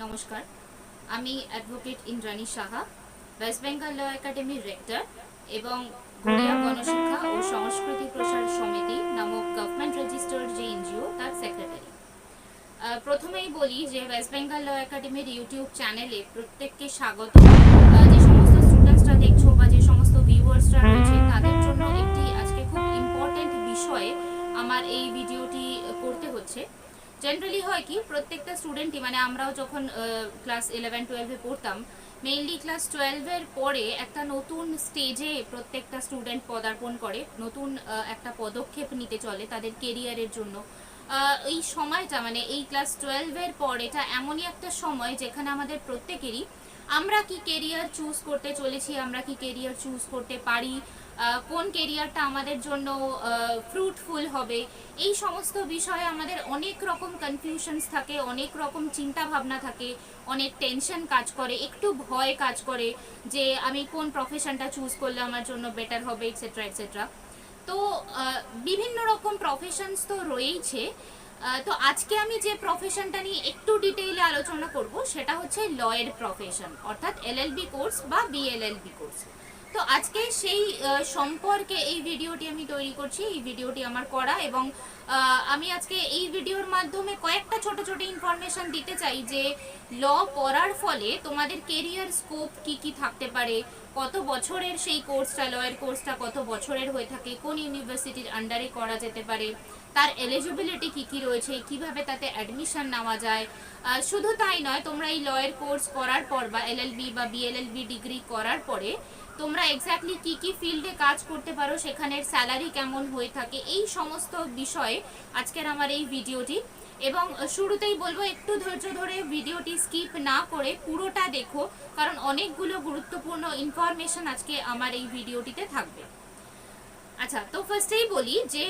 নমস্কার, আমি advocate Indrani Saha, West Bengal ল একাডেমির রেক্টর এবং গড়িয়া গণশিক্ষা ও সংস্কৃতি প্রসার সমিতি নামক গভর্নমেন্ট রেজিস্টার্ড যে এনজিও তার সেক্রেটারি। প্রথমেই বলি যে ওয়েস্ট বেঙ্গল ল একাডেমির ইউটিউব চ্যানেলে প্রত্যেককে স্বাগত। যে সমস্ত স্টুডেন্টসরা দেখছো বা যে সমস্ত ভিউয়ার্সরা রয়েছে তাদের জন্য একটি আজকে খুব ইম্পর্টেন্ট বিষয়ে আমার এই ভিডিওটি করতে হচ্ছে। জেনারেলি হয় কি, প্রত্যেকটা স্টুডেন্টই মানে আমরাও যখন ক্লাস 11-12-এ পড়তাম, মেইনলি ক্লাস 12-এর পরে একটা নতুন স্টেজে প্রত্যেকটা স্টুডেন্ট পদার্পণ করে, নতুন একটা পদক্ষেপ নিতে চলে তাদের কেরিয়ারের জন্য। এই সময়টা মানে এই ক্লাস 12-এর পর এটা এমনই একটা সময় যেখানে আমাদের প্রত্যেকেরই আমরা কি কেরিয়ার চুজ করতে চলেছি, আমরা কি কেরিয়ার চুজ করতে পারি, কোন কেরিয়ারটা আমাদের জন্য ফ্রুটফুল হবে, এই সমস্ত বিষয়ে আমাদের অনেক রকম কনফিউশনস থাকে, অনেক রকম চিন্তা ভাবনা থাকে, অনেক টেনশন কাজ করে, একটু ভয় কাজ করে যে আমি কোন প্রফেশনটা চুজ করলে আমার জন্য বেটার হবে, এটসেট্রা এটসেট্রা। তো বিভিন্ন রকম প্রফেশনস তো রয়েইছে। তো আজকে আমি যে প্রফেশনটা নিয়ে একটু ডিটেইলে আলোচনা করব সেটা হচ্ছে লয়ের প্রফেশন, অর্থাৎ এলএলবি কোর্স বা বিএলএলবি কোর্স। তো আজকে সেই সম্পর্কে এই ভিডিওটি আমি তৈরি করছি, এই ভিডিওটি আমার করা, এবং আমি আজকে এই ভিডিওর মাধ্যমে কয়েকটা ছোট ছোট ইনফরমেশন দিতে চাই যে ল পড়ার ফলে তোমাদের কেরিয়ার স্কোপ কি কি থাকতে পারে, কত বছরের সেই কোর্সটা, লয়ের কোর্সটা কত বছরের হয়ে থাকে, কোন ইউনিভার্সিটির আন্ডারে করা যেতে পারে, তার এলিজিবিলিটি কি কি রয়েছে, কিভাবে তাতে অ্যাডমিশন নেওয়া যায়। শুধু তাই নয়, তোমরা এই লয়ের কোর্স করার পর বা এলএলবি বা বিএলএলবি ডিগ্রি করার পরে তোমরা এক্স্যাক্টলি কি কি ফিল্ডে কাজ করতে পারো, সেখানের স্যালারি কেমন হয়ে থাকে, এই সমস্ত বিষয়ে আজকের আমার এই ভিডিওটি। এবং শুরুতেই বলবো একটু ধৈর্য ধরে ভিডিওটি স্কিপ না করে পুরোটা দেখো, কারণ অনেকগুলো গুরুত্বপূর্ণ ইনফরমেশন আজকে আমার এই ভিডিওটিতে থাকবে। আচ্ছা, তো ফার্স্টেই বলি যে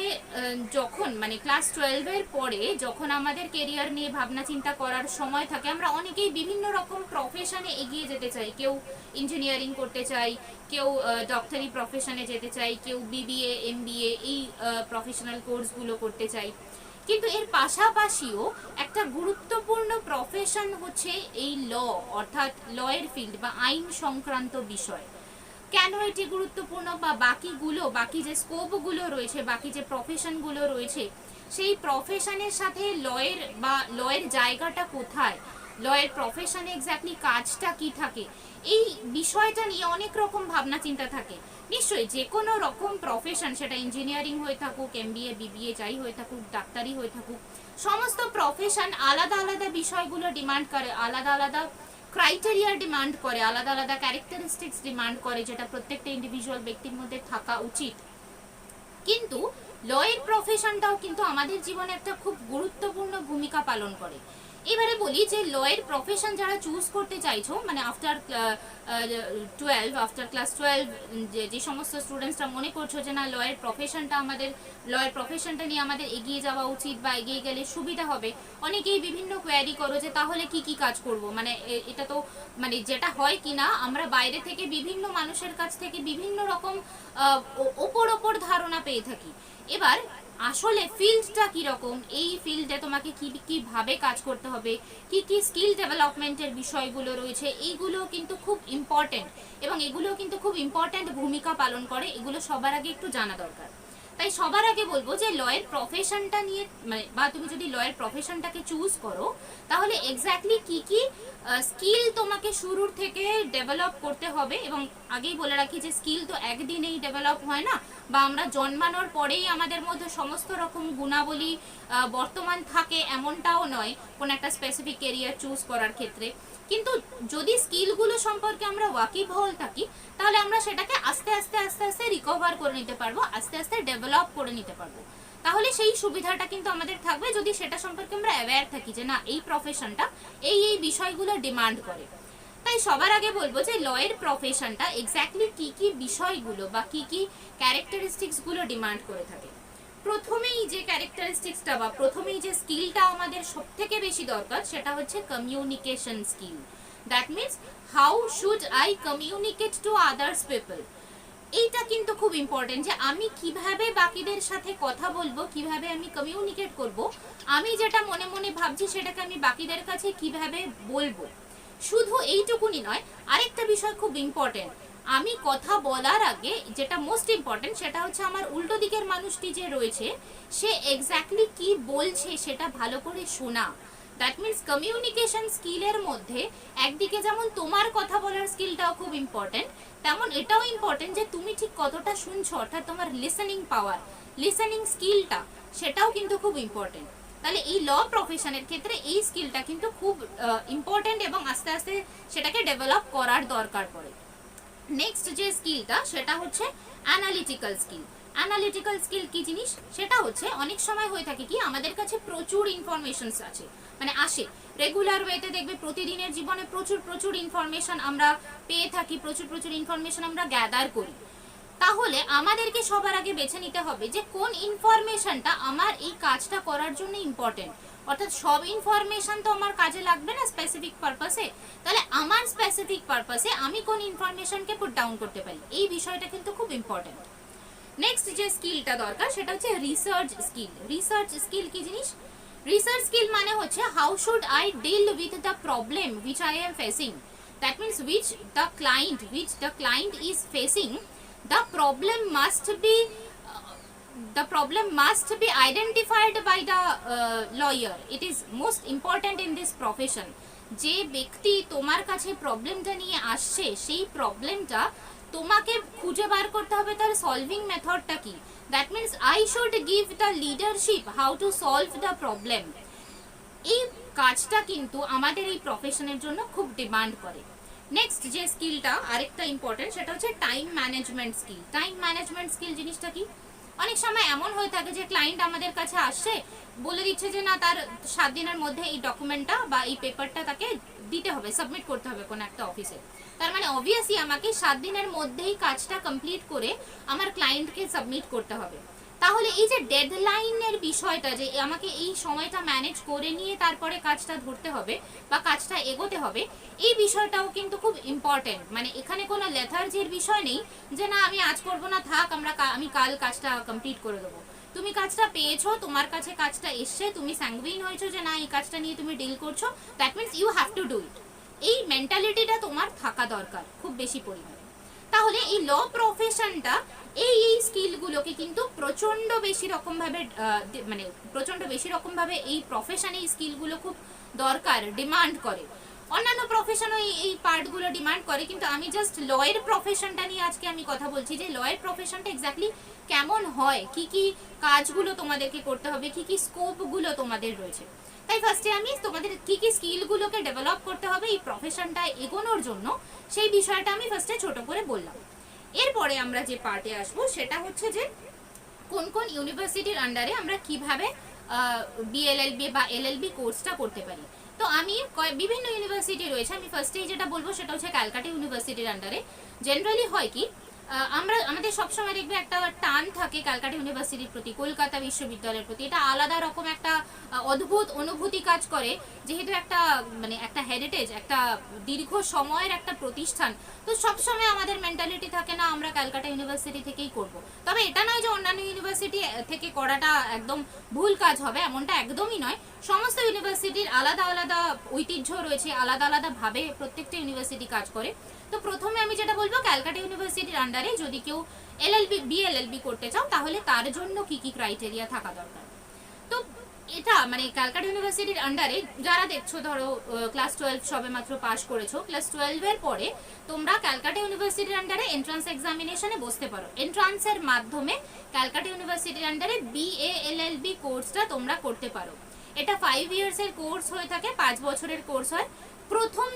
যখন মানে ক্লাস 12-এর পরে যখন আমাদের কেরিয়ার নিয়ে ভাবনা চিন্তা করার সময় থাকে, আমরা অনেকেই বিভিন্ন রকম প্রফেশনে এগিয়ে যেতে চাই। কেউ ইঞ্জিনিয়ারিং করতে চাই, কেউ ডক্টরি প্রফেশনে যেতে চাই, কেউ বিবিএ এমবিএ এই প্রফেশনাল কোর্সগুলো করতে চাই। কিন্তু এর পাশাপাশিও একটা গুরুত্বপূর্ণ প্রফেশন হচ্ছে এই ল, অর্থাৎ লয়ের ফিল্ড বা আইন সংক্রান্ত বিষয়। কেন এটি গুরুত্বপূর্ণ, বা বাকি যে স্কোপগুলো রয়েছে, বাকি যে প্রফেশনগুলো রয়েছে, সেই প্রফেশনের সাথে লয়ের জায়গাটা কোথায়, লয়ের প্রফেশনে এক্স্যাক্টলি কাজটা কি থাকে, এই বিষয়টা নিয়ে অনেক রকম ভাবনা চিন্তা থাকে। নিশ্চয়ই যে কোনো রকম প্রফেশন, সেটা ইঞ্জিনিয়ারিং হয়ে থাকুক, এমবিএ বিবিএ যাই হয়ে থাকুক, ডাক্তারি হয়ে থাকুক, সমস্ত প্রফেশন আলাদা আলাদা বিষয়গুলো ডিমান্ড করে, আলাদা আলাদা ক্রাইটেরিয়া ডিমান্ড করে, আলাদা আলাদা ক্যারেক্টারিস্টিক্স ডিমান্ড করে, যেটা প্রত্যেকটা ইন্ডিভিজুয়াল ব্যক্তির মধ্যে থাকা উচিত। কিন্তু লয়ের প্রফেশনটাও কিন্তু আমাদের জীবনে একটা খুব গুরুত্বপূর্ণ ভূমিকা পালন করে। এবারে বলি যে লয়ের প্রফেশন যারা চুজ করতে চাইছো, মানে আফটার ক্লাস 12 যে সমস্ত স্টুডেন্টসরা মনে করছো যে না লয়ের প্রফেশনটা নিয়ে আমাদের এগিয়ে যাওয়া উচিত বা এগিয়ে গেলে সুবিধা হবে, অনেকেই বিভিন্ন কোয়ারি করো যে তাহলে কি কি কাজ করব। মানে এটা তো মানে যেটা হয় কি না, আমরা বাইরে থেকে বিভিন্ন মানুষের কাছ থেকে বিভিন্ন রকম ওপর ধারণা পেয়ে থাকি। এবার আসলে ফিল্ডটা কীরকম, এই ফিল্ডে তোমাকে কীভাবে কাজ করতে হবে, কি কি স্কিল ডেভেলপমেন্টের বিষয়গুলো রয়েছে, এইগুলো কিন্তু খুব ইম্পর্ট্যান্ট, এবং এগুলো কিন্তু খুব ইম্পর্ট্যান্ট ভূমিকা পালন করে। এগুলো সবার আগে একটু জানা দরকার। তাই সবার আগে বলবো যে লয়ের প্রফেশনটা নিয়ে মানে বা তুমি যদি লয়ের প্রফেশনটাকে চুজ করো, তাহলে এক্স্যাক্টলি কি কি স্কিল তোমাকে শুরুর থেকে ডেভেলপ করতে হবে। এবং আগেই বলে রাখি যে স্কিল তো একদিনেই ডেভেলপ হয় না, বা আমরা জন্মানোর পরেই আমাদের মধ্যে সমস্ত রকম গুণাবলী বর্তমান থাকে এমনটাও নয় কোন একটা স্পেসিফিক কেরিয়ার চুজ করার ক্ষেত্রে। কিন্তু যদি স্কিলগুলো সম্পর্কে আমরা ওয়াকিবহাল থাকি, তাহলে আমরা সেটাকে আস্তে আস্তে আস্তে আস্তে রিকভার করে নিতে পারবো, আস্তে আস্তে ডেভেলপ করে নিতে পারবো। তাহলে সেই সুবিধাটা কিন্তু আমাদের থাকবে যদি সেটা সম্পর্কে আমরা অ্যাওয়্যার থাকি যে না এই প্রফেশনটা এই বিষয়গুলো ডিমান্ড করে। তাই সবার আগে বলবো যে লয়ের প্রফেশনটা এক্স্যাক্টলি কি কি বিষয়গুলো বা কি কি ক্যারেক্টারিস্টিক্সগুলো ডিমান্ড করে থাকে। প্রথমেই যে ক্যারেক্টারিস্টিক্সটা বা প্রথমেই যে স্কিলটা আমাদের সবথেকে বেশি দরকার, সেটা হচ্ছে communication skill. That means how should I communicate to others people. এইটা কিন্তু খুব ইম্পর্টেন্ট যে আমি কিভাবে বাকিদের সাথে কথা বলবো, কিভাবে আমি কমিউনিকেট করব, আমি যেটা মনে মনে ভাবছি সেটাকে আমি বাকিদের কাছে কিভাবে বলবো। শুধু এইটুকুনি নয়, আরেকটা বিষয় খুব ইম্পর্টেন্ট, আমি কথা বলার আগে যেটা মোস্ট ইম্পর্টেন্ট সেটা হচ্ছে আমার উল্টো দিকের মানুষটি যে রয়েছে সে এক্স্যাক্টলি কি বলছে সেটা ভালো করে শোনা। দ্যাট মিনস কমিউনিকেশন স্কিলের মধ্যে একদিকে যেমন তোমার কথা বলার স্কিলটাও খুব ইম্পর্টেন্ট, তেমন এটাও ইম্পর্টেন্ট যে তুমি ঠিক কতটা শুনছো, অর্থাৎ তোমার লিসেনিং পাওয়ার, লিসেনিং স্কিলটা সেটাও কিন্তু খুব ইম্পর্টেন্ট। তাহলে এই ল প্রফেশনের ক্ষেত্রে এই স্কিলটা কিন্তু খুব ইম্পর্টেন্ট এবং আস্তে আস্তে সেটাকে ডেভেলপ করার দরকার পড়ে। নেক্সট যে স্কিলটা সেটা হচ্ছে অ্যানালিটিক্যাল স্কিল। অ্যানালিটিক্যাল স্কিল কি জিনিস, সেটা হচ্ছে অনেক সময় হয়ে থাকে কি আমাদের কাছে প্রচুর ইনফরমেশনস আছে, মানে আসে রেগুলার ওয়েতে, দেখবে প্রতিদিনের জীবনে প্রচুর প্রচুর ইনফরমেশন আমরা পেয়ে থাকি, প্রচুর প্রচুর ইনফরমেশন আমরা গ্যাদার করি। তাহলে আমাদেরকে সবার আগে বেছে নিতে হবে যে কোন ইনফরমেশনটা আমার এই কাজটা করার জন্য ইম্পর্টেন্ট, অর্থাৎ সব ইনফরমেশন তো আমার কাজে লাগবে না স্পেসিফিক পারপাসে, তাহলে আমার স্পেসিফিক পারপাসে আমি কোন ইনফরমেশনকে পুট ডাউন করতে পারি, এই বিষয়টা কিন্তু খুব ইম্পর্টেন্ট। নেক্সট যে স্কিলটা দরকার সেটা হচ্ছে রিসার্চ স্কিল। রিসার্চ স্কিল কি জিনিস, রিসার্চ স্কিল মানে হচ্ছে how should I deal with the problem which I am facing, that means which the client is facing, the problem must be identified by the lawyer. It is most important in this profession. যে ব্যক্তি তোমার কাছে প্রবলেমটা নিয়ে আসছে সেই প্রবলেমটা তোমাকে খুঁজে বার করতে হবে তার সলভিং মেথডটা কি, that means I should give the leadership how to solve the problem. এই কাজটা কিন্তু আমাদের এই প্রফেশনের জন্য খুব ডিমান্ড করে। নেক্সট যে স্কিলটা আরেকটা ইম্পর্টেন্ট সেটা হচ্ছে time management skill. Time management skill জিনিসটা কি, অনেক সময় এমন হয়ে থাকে যে ক্লায়েন্ট আমাদের কাছে আসছে, বলে দিচ্ছে যে না তার 7 দিনের মধ্যে এই ডকুমেন্টটা বা এই পেপারটা তাকে দিতে হবে, সাবমিট করতে হবে কোনো একটা অফিসে। তার মানে অবভিয়াসলি আমাকে 7 দিনের মধ্যেই কাজটা কমপ্লিট করে আমার ক্লায়েন্টকে সাবমিট করতে হবে। তাহলে এই যে ডেডলাইনের বিষয়টা, যে আমাকে এই সময়টা ম্যানেজ করে নিয়ে তারপরে কাজটা ধরতে হবে বা কাজটা এগোতে হবে, এই বিষয়টাও কিন্তু খুব ইম্পর্টেন্ট। মানে এখানে কোনো লেথার্জির বিষয় নেই যে না আমি আজ করবো না, থাক আমি কাল কাজটা কমপ্লিট করে দেবো। তুমি কাজটা পেয়েছো, তোমার কাছে কাজটা এসছে, তুমি স্যাঙ্গুইন হয়েছো যে না এই কাজটা নিয়ে তুমি ডিল করছো, that means you have to do it. এই মেন্টালিটিটা তোমার থাকা দরকার খুব বেশি পরিমাণে। তাহলে এই ল প্রফেশনটা এই স্কিলগুলোকে কিন্তু প্রচন্ড বেশি রকম ভাবে এই প্রফেশনে এই স্কিলগুলো খুব দরকার, ডিমান্ড করে। অন্যান্য প্রফেশনও এই পার্টগুলো ডিমান্ড করে, কিন্তু আমি জাস্ট লয়ের প্রফেশনটা নিয়ে আজকে আমি কথা বলছি যে লয়ের প্রফেশনটা এক্স্যাক্টলি কেমন হয়, কি কি কাজগুলো তোমাদেরকে করতে হবে, কি কি স্কোপগুলো তোমাদের রয়েছে। তাই ফার্স্টে আমি তোমাদের কি কি স্কিলগুলোকে ডেভেলপ করতে হবে এই প্রফেশনটা এগোনোর জন্য সেই বিষয়টা আমি ফার্স্টে ছোট করে বললাম। এরপরে আমরা যে পার্টে আসবো সেটা হচ্ছে যে কোন কোন ইউনিভার্সিটির আন্ডারে আমরা কিভাবে বিএলএলবি বা এলএলবি কোর্সটা করতে পারি। তো আমি বিভিন্ন ইউনিভার্সিটি রয়েছে, আমি ফার্স্টেই যেটা বলবো সেটা হচ্ছে ক্যালকাটা ইউনিভার্সিটির আন্ডারে। জেনারেলি হয় কি আমাদের সবসময় দেখবে একটা টান থাকে ক্যালকাটা ইউনিভার্সিটির প্রতি, কলকাতা বিশ্ববিদ্যালয়ের প্রতি, এটা আলাদা রকম একটা অদ্ভুত অনুভূতি কাজ করে, যেহেতু একটা হেরিটেজ, একটা দীর্ঘ সময়ের একটা প্রতিষ্ঠান। তো সবসময় আমাদের মেন্টালিটি থাকে না আমরা ক্যালকাটা ইউনিভার্সিটি থেকেই করব। তবে এটা নয় যে অন্যান্য ইউনিভার্সিটি থেকে করাটা একদম ভুল কাজ হবে, এমনটা একদমই নয়। সমস্ত ইউনিভার্সিটির আলাদা আলাদা ঐতিহ্য রয়েছে, আলাদা আলাদা ভাবে প্রত্যেকটা ইউনিভার্সিটি কাজ করে। তো প্রথমে আমি যেটা বলবো ক্যালকাটা ইউনিভার্সিটির আন্ডারে যদি কেউ বিএলএলবি করতে চাও তাহলে তার জন্য কি কি ক্রাইটেরিয়া থাকা দরকার। তো এটা ক্যালকাটা ইউনিভার্সিটির আন্ডারে যারা দেখছো, ধরো ক্লাস 12 সবে মাত্র পাস করেছো, ক্লাস 12 এর পরে তোমরা ক্যালকাটা ইউনিভার্সিটির আন্ডারে এন্ট্রান্স এক্সামিনেশনে বসতে পারো। এন্ট্রান্সের মাধ্যমে ক্যালকাটা ইউনিভার্সিটির আন্ডারে বিএএলএলবি কোর্সটা তোমরা করতে পারো। এটা 5 ইয়ার্সের কোর্স হয়ে থাকে, 5 বছরের কোর্স হয়। প্রথম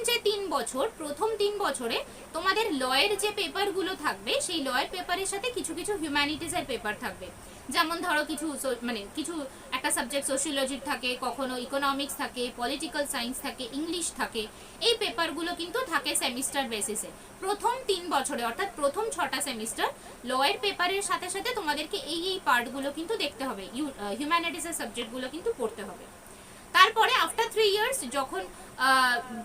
3 বছরে তোমাদের লয়ের যে পেপারগুলো থাকবে সেই লয়ের পেপারের সাথে কিছু কিছু হিউম্যানিটিজের পেপার থাকবে। যেমন ধরো কিছু একটা সাবজেক্ট সোশিওলজির থাকে, কখনো ইকোনমিক্স থাকে, পলিটিক্যাল সায়েন্স থাকে, ইংলিশ থাকে। এই পেপারগুলো কিন্তু থাকে সেমিস্টার বেসিসে। প্রথম 3 বছরে অর্থাৎ প্রথম 6টা সেমিস্টার লয়ের পেপারের সাথে সাথে তোমাদেরকে এই পার্টগুলো কিন্তু দেখতে হবে, হিউম্যানিটিজের সাবজেক্টগুলো কিন্তু পড়তে হবে। তারপরে আফটার 3 ইয়ার্স যখন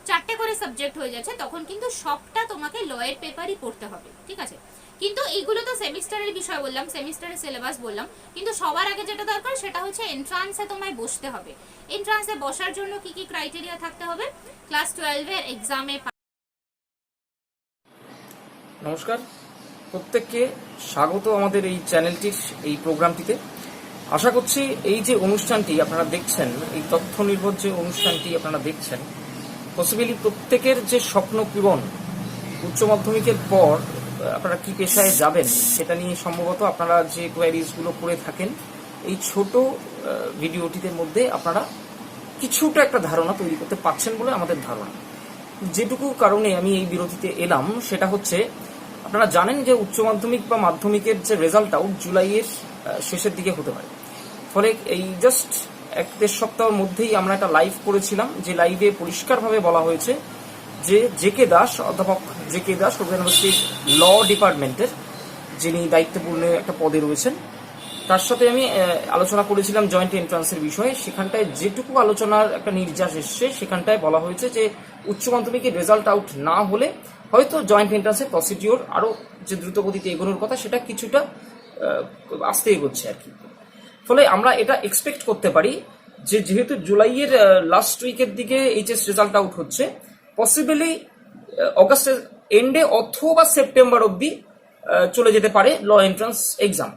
4টে করে সাবজেক্ট হয়ে যাচ্ছে তখন কিন্তু সবটা তোমাকে লয়ের পেপারই পড়তে হবে, ঠিক আছে। কিন্তু এইগুলো তো সেমিস্টারের বিষয় বললাম, সেমিস্টারের সিলেবাস বললাম, কিন্তু সবার আগে যেটা দরকার সেটা হচ্ছে এন্ট্রান্সে তোমায় বসতে হবে। এন্ট্রান্সে বসার জন্য কি কি ক্রাইটেরিয়া থাকতে হবে, ক্লাস 12 এর এক্সামে। নমস্কার, প্রত্যেককে স্বাগত আমাদের এই চ্যানেলটির এই প্রোগ্রামটিতে। আশা করছি এই যে অনুষ্ঠানটি আপনারা দেখছেন, এই তথ্য নির্ভর যে অনুষ্ঠানটি আপনারা দেখছেন, পসিবলি প্রত্যেকের যে স্বপ্ন পূরণ, উচ্চ মাধ্যমিকের পর আপনারা কি পেশায় যাবেন সেটা নিয়ে সম্ভবত আপনারা যে কোয়ারিজগুলো করে থাকেন, এই ছোট ভিডিওটির মধ্যে আপনারা কিছুটা একটা ধারণা তৈরি করতে পারছেন বলে আমাদের ধারণা। যেটুকু কারণে আমি এই বিরতিতে এলাম সেটা হচ্ছে, আপনারা জানেন যে উচ্চ মাধ্যমিক বা মাধ্যমিকের যে রেজাল্ট আউট জুলাইয়ের শেষের দিকে হতে পারে। ফলে এই জাস্ট 1-1.5 সপ্তাহের মধ্যেই আমরা একটা লাইভ করেছিলাম, যে লাইভে পরিষ্কারভাবে বলা হয়েছে যে জে.কে দাস, অধ্যাপক জে.কে দাস ওপেন ইউনিভার্সিটির ল ডিপার্টমেন্টের যিনি দায়িত্বপূর্ণ একটা পদে রয়েছেন, তার সাথে আমি আলোচনা করেছিলাম জয়েন্ট এন্ট্রান্সের বিষয়ে। সেখানটায় যেটুকু আলোচনার একটা নির্যাস এসছে, সেখানটায় বলা হয়েছে যে উচ্চ মাধ্যমিকের রেজাল্ট আউট না হলে হয়তো জয়েন্ট এন্ট্রান্সের প্রসিডিওর আরও যে দ্রুতগতিতে এগোনোর কথা সেটা কিছুটা আস্তে এগোচ্ছে আর কি। ফলে আমরা এটা এক্সপেক্ট করতে পারি যে যেহেতু জুলাইয়ের লাস্ট উইকের দিকে এইচএস রেজাল্ট আউট হচ্ছে, পসিবলি অগাস্টের এন্ডে অথবা সেপ্টেম্বর অবধি চলে যেতে পারে ল এন্ট্রান্স এক্সাম।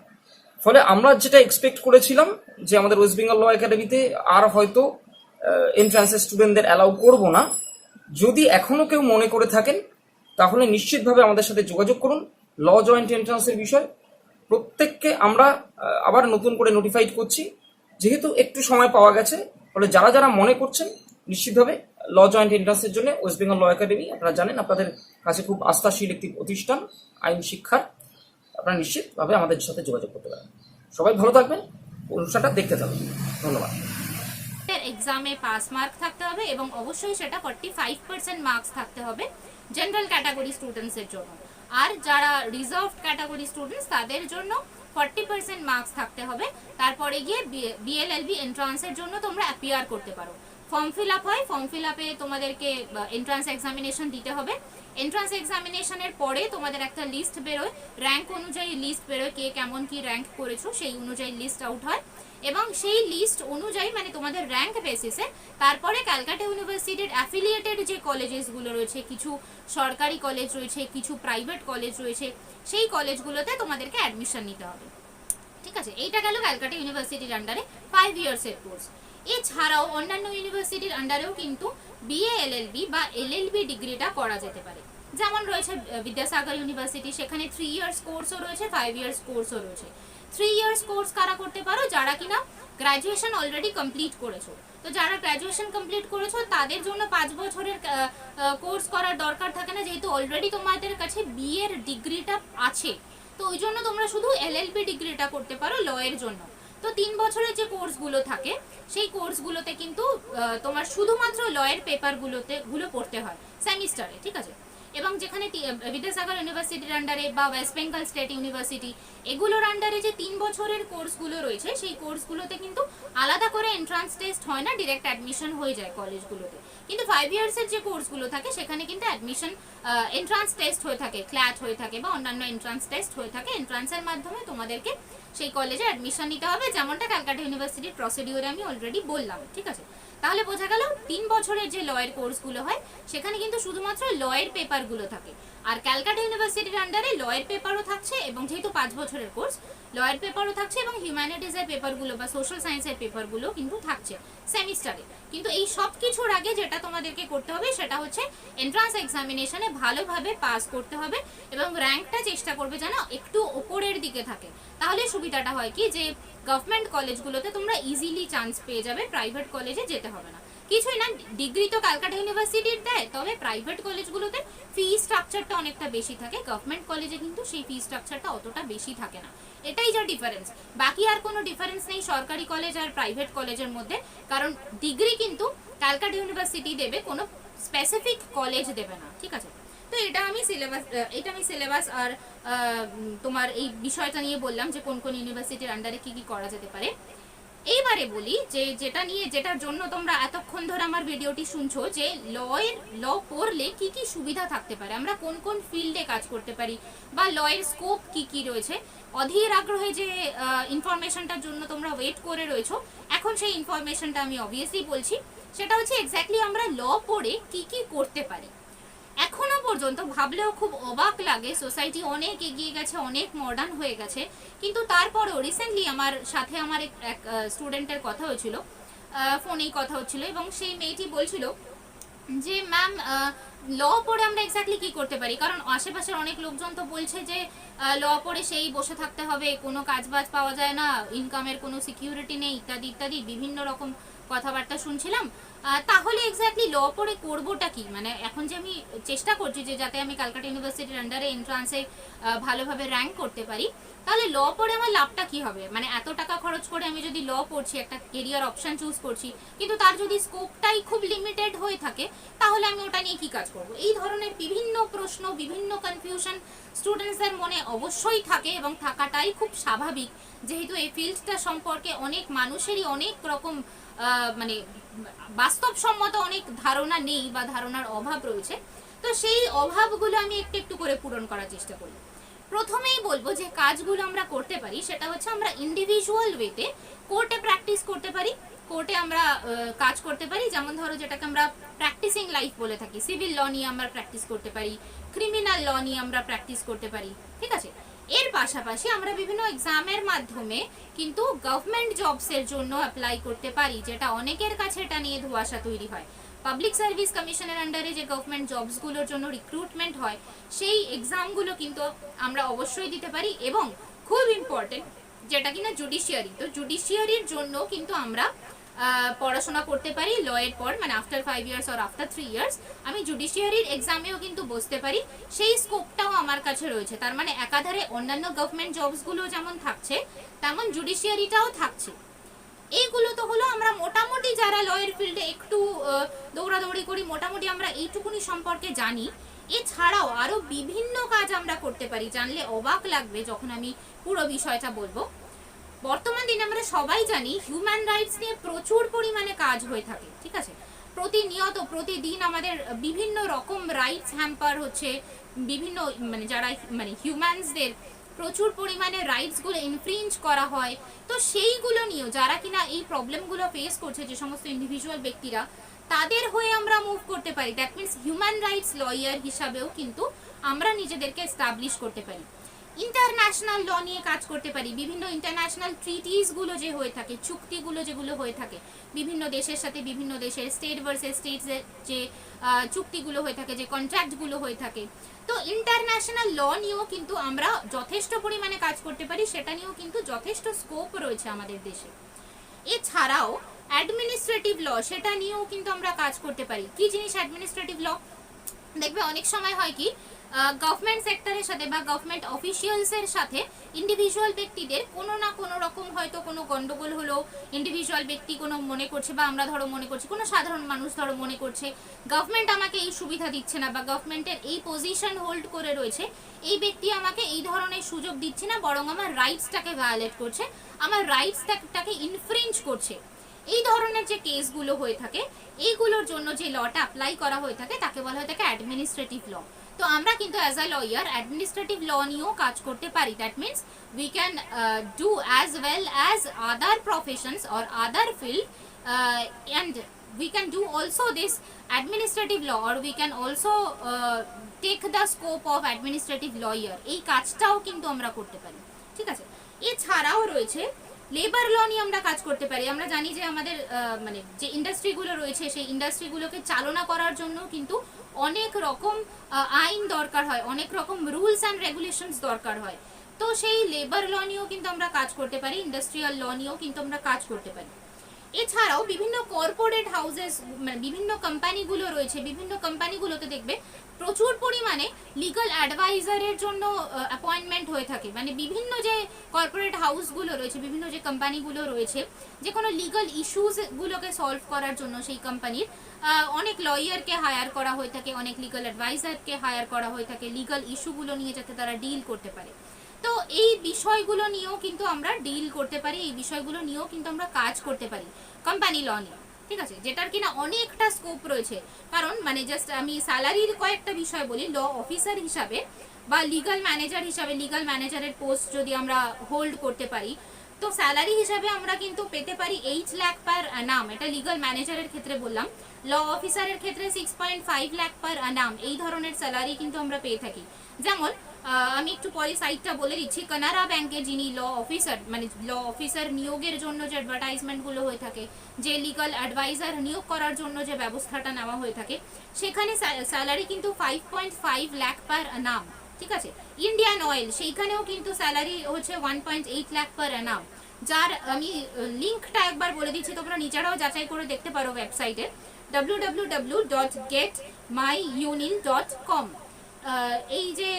ফলে আমরা যেটা এক্সপেক্ট করেছিলাম যে আমাদের ওয়েস্ট বেঙ্গল ল একাডেমিতে আর হয়তো এন্ট্রান্সের স্টুডেন্টদের অ্যালাউ করব না, যদি এখনো কেউ মনে করে থাকেন তাহলে নিশ্চিতভাবে আমাদের সাথে যোগাযোগ করুন। ল জয়েন্ট এন্ট্রান্সের বিষয় প্রত্যেককে আমরা আবার নতুন করে নোটিফাইড করছি, যেহেতু একটু সময় পাওয়া গেছে। ফলে যারা যারা মনে করছেন নিশ্চিতভাবে ল জয়েন্ট এন্ট্রান্সের জন্য ওয়েস্ট বেঙ্গল ল একাডেমি, আপনারা জানেন আপনাদের কাছে খুব আস্থাশীল একটি প্রতিষ্ঠান আইন শিক্ষার, আপনারা নিশ্চিতভাবে আমাদের সাথে যোগাযোগ করতে পারেন। সবাই ভালো থাকবেন, অনুষ্ঠানটা দেখতে থাকবেন। ধন্যবাদ। এক্সামে পাস মার্ক থাকতে হবে এবং অবশ্যই সেটা 45% মার্কস থাকতে হবে জেনারেল ক্যাটাগরি স্টুডেন্টসের জন্য। আর যারা রিজার্ভড ক্যাটাগরি স্টুডেন্টস তাদের জন্য 40% মার্কস থাকতে হবে। তারপরে গিয়ে বিএলএলবি এন্ট্রান্সের জন্য তোমরা অ্যাপিয়ার করতে পারো। ফর্ম ফিল আপ হয়, ফর্ম ফিল আপে তোমাদেরকে এন্ট্রান্স এক্সামিনেশন দিতে হবে। এন্ট্রান্স এক্সামিনেশনের পরে তোমাদের একটা লিস্ট বেরোয়, র্যাঙ্ক অনুযায়ী লিস্ট বেরোয়, কে কেমন কি র্যাঙ্ক করেছো সেই অনুযায়ী লিস্ট আউট হয়, এবং সেই লিস্ট অনুযায়ী মানে তোমাদের র্যাঙ্ক বেসিসে তারপরে ক্যালকাটা ইউনিভার্সিটির অ্যাফিলিয়েটেড যে কলেজেসগুলো রয়েছে, কিছু সরকারি কলেজ রয়েছে, কিছু প্রাইভেট কলেজ রয়েছে, সেই কলেজগুলোতে তোমাদেরকে অ্যাডমিশন নিতে হবে। ঠিক আছে, এইটা গেল ক্যালকাটা ইউনিভার্সিটির আন্ডারে 5 ইয়ার্সের কোর্স। এছাড়াও অন্যান্য ইউনিভার্সিটির আন্ডারেও কিন্তু বিএ এলএলবি বা এলএলবি ডিগ্রিটা করা যেতে পারে। যেমন রয়েছে বিদ্যাসাগর ইউনিভার্সিটি, সেখানে 3 ইয়ার্স কোর্সও রয়েছে, 5 ইয়ার্স কোর্সও রয়েছে। 3 ইয়ার্স কোর্স কারা করতে পারো? যারা কিনা গ্র্যাজুয়েশন অলরেডি কমপ্লিট করেছো। তো যারা গ্র্যাজুয়েশন কমপ্লিট করেছো তাদের জন্য 5 বছরের কোর্স করার দরকার থাকে না, যেহেতু অলরেডি তোমাদের কাছে বিএ এর ডিগ্রিটা আছে। তো ওই জন্য তোমরা শুধু এলএলবি ডিগ্রিটা করতে পারো ল এর জন্য। তো 3 বছরের যে কোর্সগুলো থাকে সেই কোর্সগুলোতে কিন্তু তোমার শুধুমাত্র ল এর পেপারগুলো পড়তে হয় সেমিস্টারে। ঠিক আছে, এবং যেখানে বিদ্যাসাগর ইউনিভার্সিটির আন্ডারে বা ওয়েস্ট বেঙ্গল স্টেট ইউনিভার্সিটি এগুলোর আন্ডারে যে 3 বছরের কোর্সগুলো রয়েছে সেই কোর্সগুলোতে কিন্তু আলাদা করে এন্ট্রান্স টেস্ট হয় না, ডিরেক্ট অ্যাডমিশন হয়ে যায় কলেজগুলোতে। কিন্তু 5 ইয়ার্সের যে কোর্সগুলো থাকে সেখানে কিন্তু অ্যাডমিশন এন্ট্রান্স টেস্ট হয়ে থাকে, ক্ল্যাট হয়ে থাকে বা অন্যান্য এন্ট্রান্স টেস্ট হয়ে থাকে। এন্ট্রান্সের মাধ্যমে তোমাদেরকে সেই কলেজে অ্যাডমিশন নিতে হবে, যেমনটা ক্যালকাটা ইউনিভার্সিটির প্রসিডিওরে আমি অলরেডি বললাম। ঠিক আছে, তাহলে বোঝা গেল 3 বছরের যে লয়ের কোর্সগুলো হয় সেখানে কিন্তু শুধুমাত্র লয়ের পেপারগুলো থাকে। আর ক্যালকাটা ইউনিভার্সিটির আন্ডারে লয়ের পেপারও থাকছে, এবং যেহেতু 5 বছরের কোর্স লয়ের পেপারও থাকছে, এবং হিউম্যানিটিজের পেপারগুলো বা সোশ্যাল সায়েন্সের পেপারগুলো কিন্তু থাকছে সেমিস্টারে। কিন্তু এই সব কিছুর আগে যেটা তোমাদেরকে করতে হবে সেটা হচ্ছে এন্ট্রান্স এক্সামিনেশনে ভালোভাবে পাস করতে হবে, এবং র্যাঙ্কটা চেষ্টা করবে যেন একটু ওপরের দিকে থাকে। তাহলে সুবিধাটা হয় কি, যে গভর্নমেন্ট কলেজগুলোতে তোমরা ইজিলি চান্স পেয়ে যাবে, প্রাইভেট কলেজে যেতে হবে না। কিছুই না, ডিগ্রি তো ক্যালকাটা ইউনিভার্সিটির দেয়, তবে প্রাইভেট কলেজগুলোতে ফি স্ট্রাকচারটা অনেকটা বেশি থাকে, গভর্নমেন্ট কলেজে কিন্তু সেই ফি স্ট্রাকচারটা অতটা বেশি থাকে না। এটাই যা ডিফারেন্স, বাকি আর কোনো ডিফারেন্স নেই সরকারি কলেজ আর প্রাইভেট কলেজের মধ্যে। কারণ ডিগ্রি কিন্তু ক্যালকাটা ইউনিভার্সিটি দেবে, কোনো স্পেসিফিক কলেজ দেবে না। ঠিক আছে, তো এটা আমি সিলেবাস আর তোমার এই বিষয়টা নিয়ে বললাম যে কোন কোন ইউনিভার্সিটির আন্ডারে কি কি করা যেতে পারে। এইবারে বলি যে যেটার জন্য তোমরা এতক্ষণ ধরে আমার ভিডিওটি শুনছো, যে ল পড়লে কি কি সুবিধা থাকতে পারে, আমরা কোন কোন ফিল্ডে কাজ করতে পারি, বা লয়ের স্কোপ কি কি রয়েছে। অধীর আগ্রহে যে ইনফরমেশনটার জন্য তোমরা ওয়েট করে রয়েছো, এখন সেই ইনফরমেশনটা আমি অবভিয়াসলি বলছি। সেটা হচ্ছে এক্স্যাক্টলি আমরা ল পড়ে কি কি করতে পারি। এখনো পর্যন্ত ভাবলেও খুব অবাক লাগে, সোসাইটি অনেক এগিয়ে গেছে, অনেক মডার্ন হয়ে গেছে, কিন্তু তারপরেও রিসেন্টলি আমার সাথে আমার এক স্টুডেন্টের কথা হয়েছিল, ফোনেই কথা হচ্ছিল, এবং সেই মেয়েটি বলছিল যে ম্যাম ল পড়ে আমরা এক্স্যাক্টলি কি করতে পারি, কারণ আশেপাশের অনেক লোকজন তো বলছে যে ল পড়ে সেই বসে থাকতে হবে, কোনো কাজবাজ পাওয়া যায় না, ইনকামের কোনো সিকিউরিটি নেই, ইত্যাদি ইত্যাদি বিভিন্ন রকম কথাবার্তা শুনছিলাম। তাহলে এক্স্যাক্টলি ল পড়ে করবোটা কি, মানে এখন যে আমি চেষ্টা করছি যে যাতে আমি ক্যালকাটা ইউনিভার্সিটির আন্ডারে এন্ট্রান্সে ভালোভাবে র্যাঙ্ক করতে পারি, তাহলে ল পড়ে আমার লাভটা কি হবে, মানে এত টাকা খরচ করে আমি যদি ল পড়ছি, একটা কেরিয়ার অপশন চুজ করছি, কিন্তু তার যদি স্কোপটাই খুব লিমিটেড হয়ে থাকে, তাহলে আমি ওটা নিয়ে কি কাজ করব। এই ধরনের বিভিন্ন প্রশ্ন, বিভিন্ন কনফিউশন স্টুডেন্টসদের মনে অবশ্যই থাকে, এবং থাকাটাই খুব স্বাভাবিক, যেহেতু এই ফিল্ডটা সম্পর্কে অনেক মানুষেরই অনেক রকম মানে বাস্তবসম্মত অনেক ধারণা নেই বা ধারণার অভাব রয়েছে। তো সেই অভাবগুলো আমি একটু একটু করে পূরণ করার চেষ্টা করি। প্রথমেই বলবো যে কাজগুলো আমরা করতে পারি, সেটা হচ্ছে আমরা ইন্ডিভিজুয়াল ওয়েতে কোর্টে প্র্যাকটিস করতে পারি। কোর্টে আমরা কাজ করতে পারি, যেমন ধরো যেটাকে আমরা প্র্যাকটিসিং লাইফ বলে থাকি, সিভিল ল নিয়ে আমরা প্র্যাকটিস করতে পারি, ক্রিমিনাল ল নিয়ে আমরা প্র্যাকটিস করতে পারি, ঠিক আছে। এর পাশাপাশি আমরা বিভিন্ন এক্সামের মাধ্যমে কিন্তু গভর্নমেন্ট জবসের জন্য অ্যাপ্লাই করতে পারি, যেটা অনেকের কাছে এটা নিয়ে ধোঁয়াশা তৈরি হয়। পাবলিক সার্ভিস কমিশনের আন্ডারে যে গভর্নমেন্ট জবসগুলোর জন্য রিক্রুটমেন্ট হয়, সেই এক্সামগুলো কিন্তু আমরা অবশ্যই দিতে পারি। এবং খুব ইম্পর্টেন্ট যেটা কিনা জুডিশিয়ারি, তো জুডিশিয়ারির জন্য কিন্তু আমরা পড়াশোনা করতে পারি লয়ের পর, মানে after 5 years or after 3 years আমি জুডিশিয়ারির এক্সামেও কিন্তু বসতে পারি, সেই স্কোপটাও আমার কাছে রয়েছে। তার মানে একাধারে অন্যান্য গভর্নমেন্ট জবসগুলো যেমন থাকছে, তেমন জুডিশিয়ারিটাও থাকছে। এইগুলো তো হলো আমরা মোটামুটি যারা লয়ের ফিল্ডে একটু দৌড়াদৌড়ি করি, মোটামুটি আমরা এইটুকুনি সম্পর্কে জানি। এছাড়াও আরো বিভিন্ন কাজ আমরা করতে পারি, জানলে অবাক লাগবে যখন আমি পুরো বিষয়টা বলবো। বর্তমান দিনে আমরা সবাই জানি হিউম্যান রাইটস নিয়ে প্রচুর পরিমাণে কাজ হয়ে থাকে, ঠিক আছে। প্রতিনিয়ত প্রতিদিন আমাদের বিভিন্ন রকম রাইটস হ্যাম্পার হচ্ছে, বিভিন্ন মানে যারা মানে হিউম্যানসদের প্রচুর পরিমাণে রাইটসগুলো ইনফ্রিঞ্জ করা হয়। তো সেইগুলো নিয়েও যারা কিনা এই প্রবলেমগুলো ফেস করছে, যে সমস্ত ইন্ডিভিজুয়াল ব্যক্তিরা, তাদের হয়ে আমরা মুভ করতে পারি। That means human rights lawyer হিসাবেও কিন্তু আমরা নিজেদেরকে এস্টাবলিশ করতে পারি। ইন্টারন্যাশনাল ল নিয়ে কাজ করতে পারি, বিভিন্ন ইন্টারন্যাশনাল ট্রিটিসগুলো যে হয়ে থাকে, চুক্তিগুলো যেগুলো হয়ে থাকে বিভিন্ন দেশের সাথে, বিভিন্ন দেশের স্টেট ভার্সেস স্টেটস যে চুক্তিগুলো হয়ে থাকে, যে কন্ট্রাক্টগুলো হয়ে থাকে, তো ইন্টারন্যাশনাল ল নিয়েও কিন্তু আমরা যথেষ্ট পরিমাণে কাজ করতে পারি, সেটা নিয়েও কিন্তু যথেষ্ট স্কোপ রয়েছে আমাদের দেশে। এছাড়াও অ্যাডমিনিস্ট্রেটিভ ল, সেটা নিয়েও কিন্তু আমরা কাজ করতে পারি। কি জিনিস অ্যাডমিনিস্ট্রেটিভ ল? দেখবে অনেক সময় হয় কি, গভর্নমেন্ট সেক্টরের সাথে বা গভর্নমেন্ট অফিসিয়ালসের সাথে ইন্ডিভিজুয়াল ব্যক্তিদের কোনো না কোনো রকম হয়তো কোনো গন্ডগোল হলো, ইন্ডিভিজুয়াল ব্যক্তি কোনো মনে করছে, বা আমরা ধরো মনে করছি, কোনো সাধারণ মানুষ ধরো মনে করছে গভর্নমেন্ট আমাকে এই সুবিধা দিচ্ছে না, বা গভর্নমেন্টের এই পজিশন হোল্ড করে রয়েছে, এই ব্যক্তি আমাকে এই ধরনের সুযোগ দিচ্ছে না, বরং আমার রাইটসটাকে ভায়োলেট করছে, আমার রাইটসটাকে ইনফ্রিঞ্জ করছে। এই ধরনের যে কেসগুলো হয়ে থাকে, এইগুলোর জন্য যে লটা অ্যাপ্লাই করা হয়ে থাকে তাকে বলা হয়ে থাকে অ্যাডমিনিস্ট্রেটিভ ল। তো আমরা কিন্তু অ্যাজ আ লয়ার অ্যাডমিনিস্ট্রেটিভ ল নিয়েও কাজ করতে পারি। That means we can do as well as other professions or other field, and we can do also this administrative law, or we can also take the scope of administrative lawyer। এই কাজটাও কিন্তু আমরা করতে পারি, ঠিক আছে। এছাড়াও রয়েছে লেবার ল নিয়ে আমরা কাজ করতে পারি। আমরা জানি যে আমাদের মানে যে ইন্ডাস্ট্রিগুলো রয়েছে, সেই ইন্ডাস্ট্রিগুলোকে চালনা করার জন্য কিন্তু অনেক রকম আইন দরকার হয়, অনেক রকম রুলস অ্যান্ড রেগুলেশনস দরকার হয়। তো সেই লেবার ল নিয়েও কিন্তু আমরা কাজ করতে পারি, ইন্ডাস্ট্রিয়াল ল নিয়েও কিন্তু আমরা কাজ করতে পারি। এছাড়াও বিভিন্ন কর্পোরেট হাউসেস, মানে বিভিন্ন কোম্পানিগুলো রয়েছে, বিভিন্ন কোম্পানিগুলোতে দেখবে প্রচুর পরিমাণে লিগাল অ্যাডভাইজারের জন্য অ্যাপয়েন্টমেন্ট হয়ে থাকে। মানে বিভিন্ন যে কর্পোরেট হাউসগুলো রয়েছে, বিভিন্ন যে কোম্পানিগুলো রয়েছে, যে কোনো লিগাল ইস্যুসগুলোকে সলভ করার জন্য সেই কোম্পানির অনেক লয়ারকে হায়ার করা হয়ে থাকে, অনেক লিগাল অ্যাডভাইজারকে হায়ার করা হয়ে থাকে, লিগাল ইস্যুগুলো নিয়ে যাতে তারা ডিল করতে পারে। তো এই বিষয়গুলো নিয়েও কিন্তু আমরা ডিল করতে পারি, এই বিষয়গুলো নিয়েও কিন্তু আমরা কাজ করতে পারি কোম্পানি ল নিয়ে, ঠিক আছে, যেটার কিনা অনেকটা স্কোপ রয়েছে। কারণ মানে জাস্ট আমি স্যালারির কয়েকটা বিষয় বলি, ল অফিসার হিসাবে বা লিগাল ম্যানেজার হিসাবে, লিগাল ম্যানেজারের পোস্ট যদি আমরা হোল্ড করতে পারি, তো স্যালারি হিসাবে আমরা কিন্তু পেতে পারি 8 লাখ পার অ্যানাম, এটা লিগাল ম্যানেজারের ক্ষেত্রে বললাম। ল অফিসারের ক্ষেত্রে 6.5 লাখ পার অ্যানাম, এই ধরনের স্যালারি কিন্তু আমরা পেয়ে থাকি। যেমন আমি একটু পরে সাইটটা বলে দিচ্ছি, কানাড়া ব্যাংকে যিনি ল অফিসার, মানে ল অফিসার নিয়োগের জন্য যে অ্যাডভার্টাইজমেন্টগুলো হয়ে থাকে, যে লিগাল অ্যাডভাইজার নিয়োগ করার জন্য যে ব্যবস্থাটা নেওয়া হয়ে থাকে, সেখানে স্যালারি কিন্তু 5.5 লাখ পার অ্যানাম, ঠিক আছে। ইন্ডিয়ান অয়েল, সেইখানেও কিন্তু স্যালারি হচ্ছে 1.8 লাখ পার অ্যানাম, যার আমি লিঙ্কটা একবার বলে দিচ্ছি, তোমরা নিজেরাও যাচাই করে দেখতে পারো ওয়েবসাইটে www.getmyunil.com। এই যে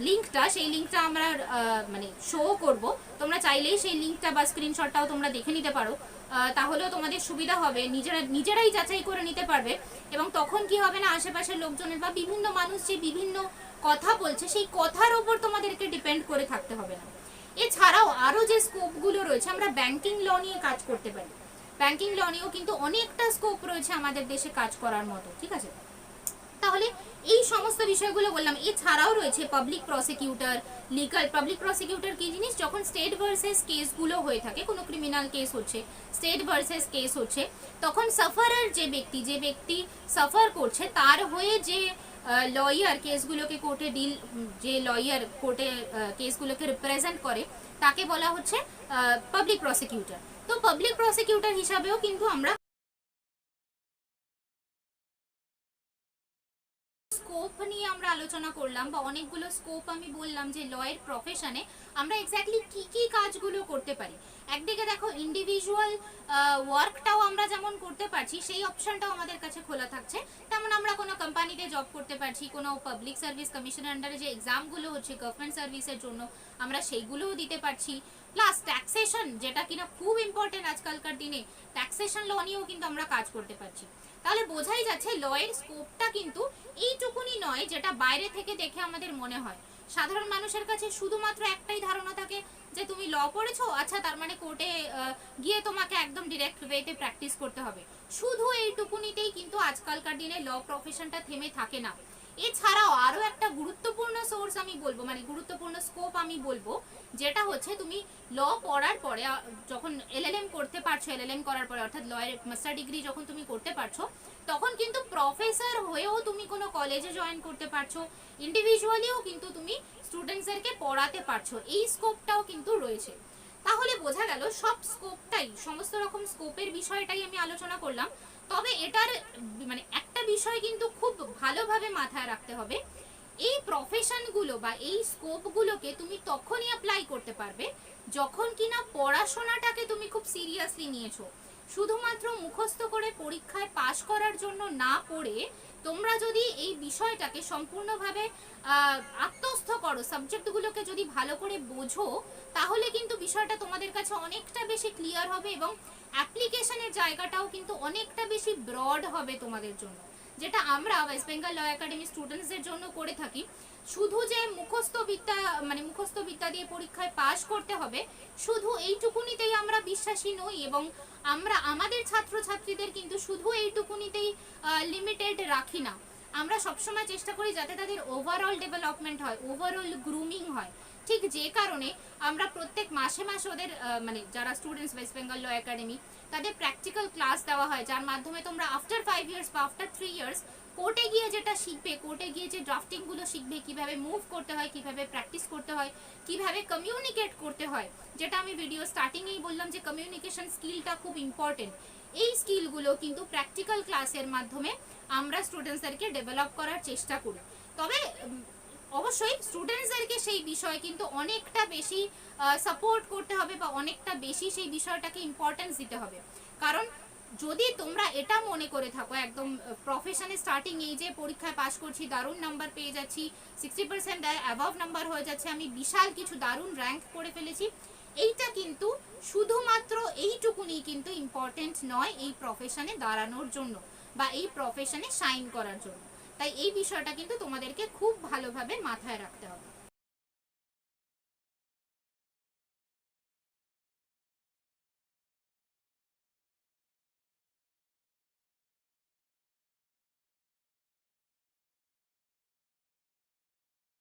লিঙ্কটা, সেই লিঙ্কটা আমরা মানে শো করব, তোমরা চাইলেই সেই লিঙ্কটা বা স্ক্রিনশটটাও তোমরা দেখে নিতে পারো, তাহলেও তোমাদের সুবিধা হবে, নিজেরাই যাচাই করে নিতে পারবে। এবং তখন কি হবে না, আশেপাশের লোকজনের বা বিভিন্ন মানুষ যে বিভিন্ন কথা বলছে, সেই কথার ওপর তোমাদেরকে ডিপেন্ড করে থাকতে হবে না। এছাড়াও আরো যে স্কোপগুলো রয়েছে, আমরা ব্যাংকিং ল নিয়ে কাজ করতে পারি, ব্যাংকিং ল নিয়েও কিন্তু অনেকটা স্কোপ রয়েছে আমাদের দেশে কাজ করার মতো, ঠিক আছে। তাহলে এই সমস্ত বিষয়গুলো বললাম। এছাড়াও রয়েছে public prosecutor, legal public prosecutor কি জিনিস, যখন স্টেট ভার্সেস কেসগুলো হয়ে থাকে, কোনো ক্রিমিনাল কেস হচ্ছে, স্টেট ভার্সেস কেস হচ্ছে, তখন সাফারার যে ব্যক্তি সাফার করছে, তার হয়ে যে লয়ার কেসগুলোকে কোর্টে যে লয়ার কোর্টে কেসগুলোকে রিপ্রেজেন্ট করে, তাকে বলা হচ্ছে পাবলিক প্রসিকিউটর। তো পাবলিক প্রসিকিউটর হিসাবেও কিন্তু আমরা স্কোপ নিয়ে আমরা আলোচনা করলাম, বা অনেকগুলো স্কোপ আমি বললাম যে লয়ের প্রফেশনে আমরা এক্স্যাক্টলি কি কি কাজগুলো করতে পারি। একদিকে দেখো ইন্ডিভিজুয়াল ওয়ার্কটাও আমরা যেমন করতে পারছি, সেই অপশনটাও আমাদের কাছে খোলা থাকছে। তেমন আমরা কোনো কোম্পানিতে জব করতে পারছি, কোনো পাবলিক সার্ভিস কমিশনের আন্ডারে যে এক্সামগুলো হচ্ছে গভর্নমেন্ট সার্ভিসের জন্য, আমরা সেইগুলোও দিতে পারছি। প্লাস ট্যাক্সেশন, যেটা কিনা খুব ইম্পর্টেন্ট আজকালকার দিনে, ট্যাক্সেশন ল নিয়েও কিন্তু আমরা কাজ করতে পারছি। তাহলে বোঝাই যাচ্ছে লয়ের স্কোপটা কিন্তু এইটুকুনি নয় যেটা বাইরে থেকে দেখে আমাদের মনে হয়। সাধারণ মানুষের কাছে শুধুমাত্র একটাই ধারণা থাকে যে তুমি ল পড়েছো, আচ্ছা তার মানে কোর্টে গিয়ে তোমাকে একদম ডিরেক্ট ওয়েতে প্র্যাকটিস করতে হবে। শুধু এইটুকুনিতেই কিন্তু আজকালকার দিনে ল প্রফেশনটা থেমে থাকে না। এছাড়াও আরো একটা গুরুত্বপূর্ণ সোর্স আমি বলবো, মানে গুরুত্বপূর্ণ স্কোপ আমি বলবো, যেটা হচ্ছে তুমি ল পড়ার পরে যখন এলএলএম করতে পারছো, এলএলএম করার পরে অর্থাৎ লয়ের মাস্টার ডিগ্রি যখন তুমি করতে পারছো, তখন কিন্তু প্রফেসর হয়েও তুমি কোনো কলেজে জয়েন করতে পারছো, ইন্ডিভিজুয়ালিও কিন্তু তুমি স্টুডেন্টসদেরকে পড়াতে পারছো, এই স্কোপটাও কিন্তু রয়েছে। তাহলে বোঝা গেল সব স্কোপটাই, সমস্ত রকম স্কোপের বিষয়টাই আমি আলোচনা করলাম। তবে এটার মানে একটা বিষয় কিন্তু খুব ভালোভাবে মাথায় রাখতে হবে, এই প্রফেশনগুলো বা এই স্কোপগুলোকে তুমি তখনই অ্যাপ্লাই করতে পারবে যখন কিনা পড়াশোনাটাকে তুমি খুব সিরিয়াসলি নিয়েছো। শুধুমাত্র মুখস্থ করে পরীক্ষায় পাশ করার জন্য না পড়ে তোমরা যদি এই বিষয়টাকে সম্পূর্ণভাবে আত্মস্থ করো, সাবজেক্টগুলোকে যদি ভালো করে বোঝো, তাহলে কিন্তু বিষয়টা তোমাদের কাছে অনেকটা বেশি ক্লিয়ার হবে এবং অ্যাপ্লিকেশনের জায়গাটাও কিন্তু অনেকটা বেশি ব্রড হবে তোমাদের জন্য, যেটা আমরা ওয়েস্ট বেঙ্গল ল একাডেমি স্টুডেন্টসদের জন্য করে থাকি। শুধু যে মুখস্থ বিদ্যা দিয়ে পরীক্ষায় পাশ করতে হবে, শুধু এইটুকুনিতেই আমরা বিশ্বাসী নই, এবং আমরা আমাদের ছাত্রছাত্রীদের কিন্তু শুধু এইটুকুনিতেই লিমিটেড রাখি না। আমরা সবসময় চেষ্টা করি যাতে তাদের ওভারঅল ডেভেলপমেন্ট হয়, ওভারঅল গ্রুমিং হয়। ঠিক যে কারণে আমরা প্রত্যেক মাসে মাসে ওদের মানে যারা স্টুডেন্টস ওয়েস্ট বেঙ্গল ল একাডেমি, তাদের প্র্যাকটিক্যাল ক্লাস দেওয়া হয়, যার মাধ্যমে তোমরা আফটার 5 ইয়ার্স বা আফটার 3 ইয়ার্স কোর্টে গিয়ে যেটা শিখবে, কোর্টে গিয়ে যে ড্রাফটিংগুলো শিখবে, কিভাবে মুভ করতে হয়, কিভাবে প্র্যাকটিস করতে হয়, কিভাবে কমিউনিকেট করতে হয়, যেটা আমি ভিডিও স্টার্টিংয়েই বললাম যে কমিউনিকেশন স্কিলটা খুব ইম্পর্টেন্ট। এই স্কিলগুলো কিন্তু প্র্যাকটিক্যাল ক্লাসের মাধ্যমে আমরা স্টুডেন্টসদেরকে ডেভেলপ করার চেষ্টা করি। তবে অবশ্যই স্টুডেন্টসদেরকে সেই বিষয়ে কিন্তু অনেকটা বেশি সাপোর্ট করতে হবে বা অনেকটা বেশি সেই বিষয়টাকে ইম্পর্টেন্স দিতে হবে। কারণ যদি তোমরা এটা মনে করে থাকো একদম প্রফেশনে স্টার্টিং এই যে পরীক্ষায় পাশ করছি, দারুণ নাম্বার পেয়ে যাচ্ছি, 60% অ্যাবভ নাম্বার হয়ে যাচ্ছে, আমি বিশাল কিছু দারুণ র্যাঙ্ক করে ফেলেছি, এইটা কিন্তু শুধুমাত্র এইটুকুনি কিন্তু ইম্পর্টেন্ট নয় এই প্রফেশনে দাঁড়ানোর জন্য বা এই প্রফেশনে শাইন করার জন্য। তাই এই বিষয়টা কিন্তু তোমাদেরকে খুব ভালোভাবে মাথায় রাখতে হবে।